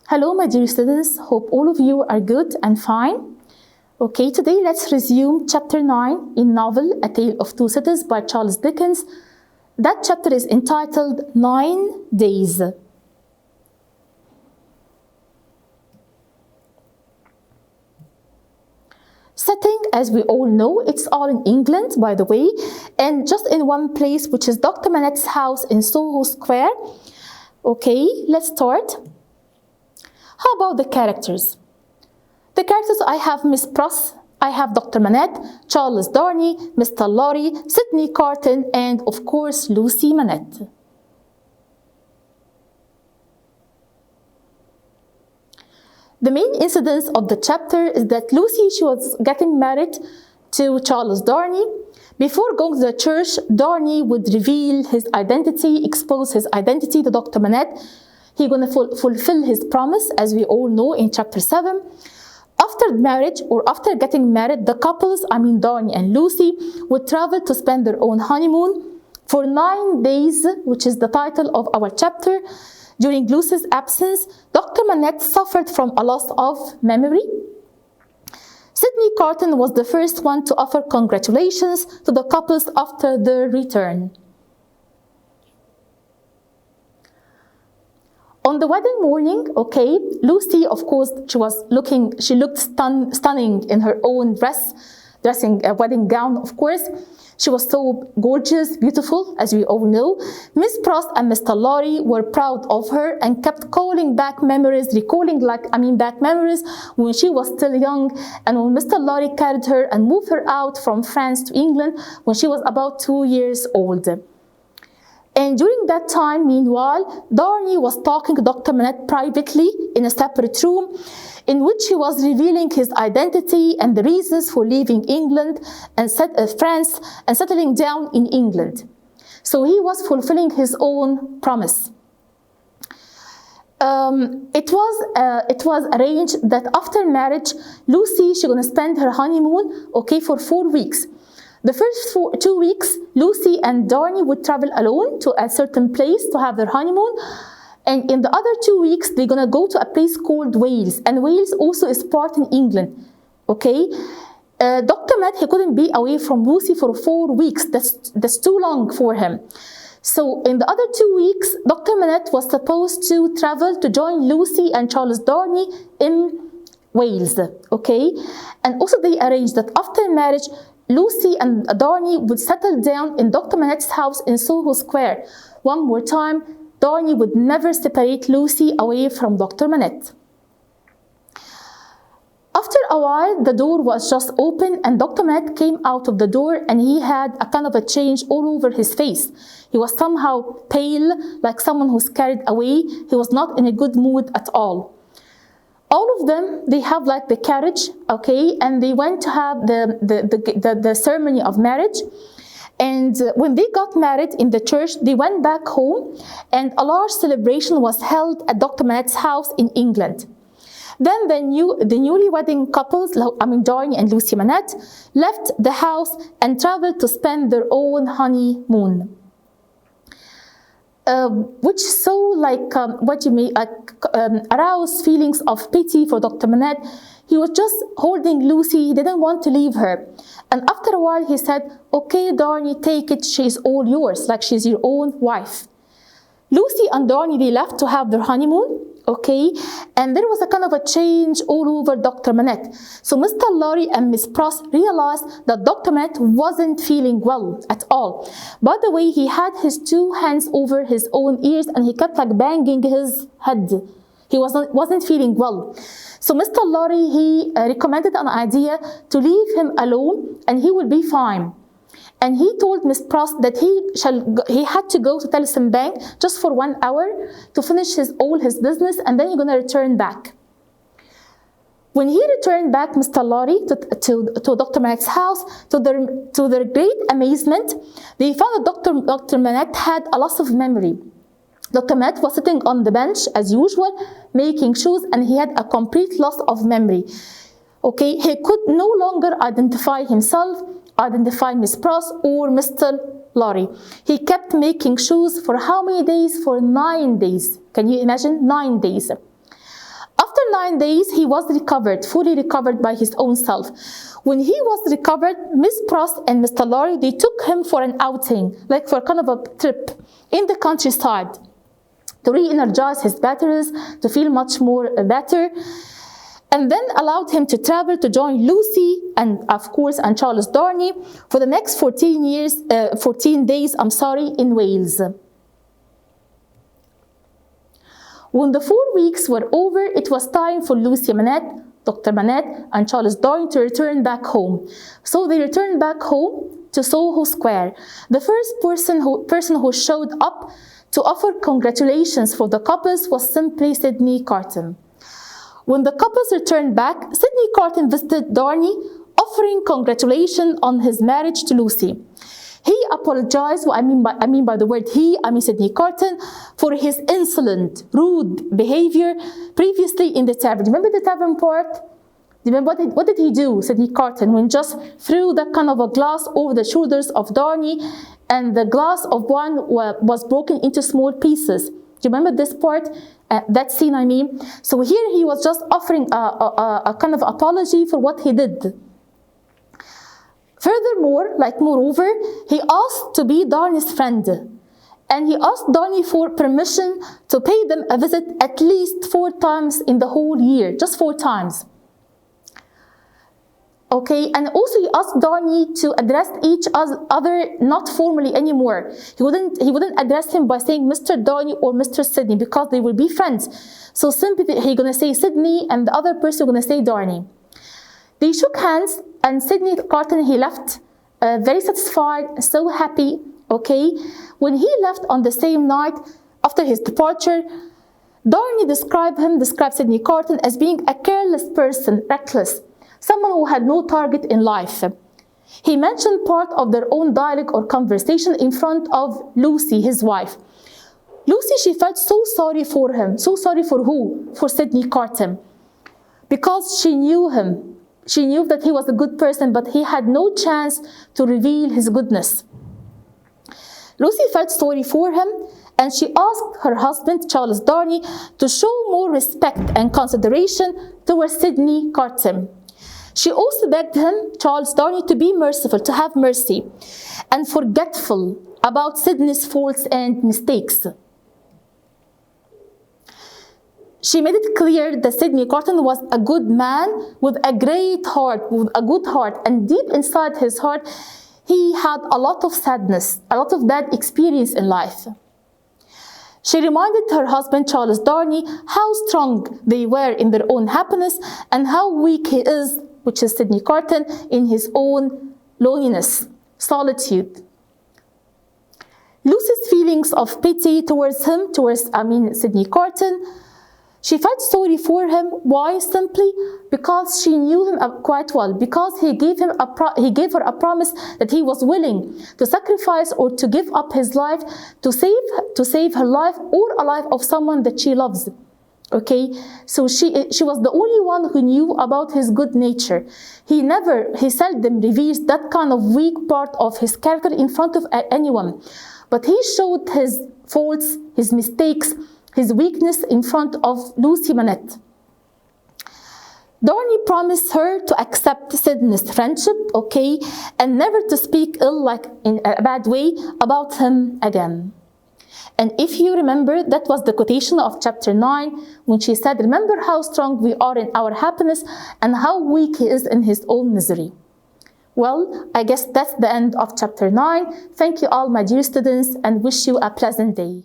Hello, my dear students. Hope all of you are good and fine. Okay, today let's resume chapter 9 in novel A Tale of Two Cities by Charles Dickens. That chapter is entitled 9 Days. Setting, as we all know, it's all in England, by the way, and just in one place, which is Dr. Manette's house in Soho Square. Okay, let's start. How about the characters? The characters, I have Miss Pross, I have Dr. Manette, Charles Darnay, Mr. Lorry, Sydney Carton, and of course Lucy Manette. The main incident of the chapter is that Lucy, she was getting married to Charles Darnay. Before going to the church, Darnay would reveal his identity, expose his identity to Dr. Manette. He's going to fulfill his promise, as we all know in chapter 7. After marriage, or after getting married, the couples, Darnay and Lucy, would travel to spend their own honeymoon for 9 days, which is the title of our chapter. During Lucy's absence, Dr. Manette suffered from a loss of memory. Sydney Carton was the first one to offer congratulations to the couples after their return. On the wedding morning, okay, Lucy, of course, she looked stunning in her own dressing a wedding gown, of course. She was so gorgeous, beautiful, as we all know. Miss Pross and Mr. Lorry were proud of her and kept recalling back memories when she was still young, and when Mr. Lorry carried her and moved her out from France to England when she was about 2 years old. And during that time, meanwhile, Darnay was talking to Dr. Manette privately in a separate room, in which he was revealing his identity and the reasons for leaving England and France and settling down in England. So he was fulfilling his own promise. It was arranged that after marriage, Lucy, she's going to spend her honeymoon, okay, for 4 weeks. The first 2 weeks, Lucy and Darnay would travel alone to a certain place to have their honeymoon. And in the other 2 weeks, they're going to go to a place called Wales. And Wales also is part in England, okay? Dr. Manette, he couldn't be away from Lucy for 4 weeks. That's too long for him. So in the other 2 weeks, Dr. Manette was supposed to travel to join Lucy and Charles Darnay in Wales, okay? And also they arranged that after marriage, Lucy and Darnay would settle down in Dr. Manette's house in Soho Square. One more time, Darnay would never separate Lucy away from Dr. Manette. After a while, the door was just open and Dr. Manette came out of the door and he had a kind of a change all over his face. He was somehow pale, like someone who's carried away. He was not in a good mood at all. All of them, they have like the carriage, okay, and they went to have the ceremony of marriage. And when they got married in the church, they went back home and a large celebration was held at Dr. Manette's house in England. Then the newly wedding couples, Darnay and Lucy Manette, left the house and traveled to spend their own honeymoon. Which so aroused feelings of pity for Dr. Manette. He was just holding Lucy, he didn't want to leave her. And after a while he said, okay, Darnay, take it, she's all yours, like she's your own wife. Lucy and Darnay, they left to have their honeymoon, okay, and there was a kind of a change all over Dr. Manette. So Mr. Lorry and Miss Pross realized that Dr. Manette wasn't feeling well at all. By the way, he had his 2 hands over his own ears and he kept like banging his head. He wasn't feeling well. So Mr. Lorry, he recommended an idea to leave him alone and he will be fine. And he told Miss Pross that he had to go to Tellison Bank just for 1 hour to finish all his business and then he's going to return back. When he returned back, Mr. Lorry, to Dr. Manette's house, to their great amazement, they found that Dr. Manette had a loss of memory. Dr. Manette was sitting on the bench as usual, making shoes, and he had a complete loss of memory. Okay, he could no longer identify himself, identify Miss Pross or Mr. Lorry. He kept making shoes for how many days? For 9 days. Can you imagine? 9 days. After 9 days, he was recovered, fully recovered by his own self. When he was recovered, Miss Pross and Mr. Lorry, they took him for an outing, like for kind of a trip in the countryside, to re-energize his batteries, to feel much more better, and then allowed him to travel to join Lucy and, of course, and Charles Darnay for the next 14 days in Wales. When the 4 weeks were over, it was time for Lucy Manette, Dr. Manette, and Charles Darnay to return back home. So they returned back home to Soho Square. The first person who showed up to offer congratulations for the couples was simply Sydney Carton. When the couples returned back, Sydney Carton visited Darnay, offering congratulations on his marriage to Lucy. He apologized, what I mean by the word he, I mean Sydney Carton, for his insolent, rude behavior previously in the tavern. Remember the tavern part? Remember what did he do, Sydney Carton, when just threw that kind of a glass over the shoulders of Darnay, and the glass of one was broken into small pieces. Do you remember this part? That scene, I mean? So here he was just offering a kind of apology for what he did. Furthermore, moreover, he asked to be Darnay's friend, and he asked Darnay for permission to pay them a visit at least 4 times in the whole year, just 4 times. Okay, and also he asked Darnay to address each other not formally anymore. He wouldn't address him by saying Mr. Darnay or Mr. Sydney, because they will be friends. So simply he's gonna say Sydney, and the other person gonna say Darnay. They shook hands, and Sydney Carton, he left very satisfied, so happy, okay? When he left on the same night after his departure, Darnay described Sydney Carton as being a careless person, reckless, someone who had no target in life. He mentioned part of their own dialogue or conversation in front of Lucy, his wife. Lucy, she felt so sorry for him. So sorry for who? For Sydney Carton. Because she knew him. She knew that he was a good person, but he had no chance to reveal his goodness. Lucy felt sorry for him, and she asked her husband, Charles Darnay, to show more respect and consideration towards Sydney Carton. She also begged him, Charles Darnay, to be merciful, to have mercy, and forgetful about Sydney's faults and mistakes. She made it clear that Sydney Carton was a good man with a great heart, with a good heart, and deep inside his heart, he had a lot of sadness, a lot of bad experience in life. She reminded her husband, Charles Darnay, how strong they were in their own happiness and how weak he is, which is Sydney Carton, in his own loneliness, solitude. Lucy's feelings of pity towards Sydney Carton, she felt sorry for him. Why? Simply because she knew him quite well. Because he gave her a promise that he was willing to sacrifice or to give up his life to save her life or a life of someone that she loves. Okay, so she was the only one who knew about his good nature. He seldom reveals that kind of weak part of his character in front of anyone, but he showed his faults, his mistakes, his weakness in front of Lucy Manette. Darnay promised her to accept Sydney's friendship, okay, and never to speak ill, like in a bad way, about him again. And if you remember, that was the quotation of chapter 9, when she said, remember how strong we are in our happiness and how weak he is in his own misery. Well, I guess that's the end of chapter 9. Thank you all, my dear students, and wish you a pleasant day.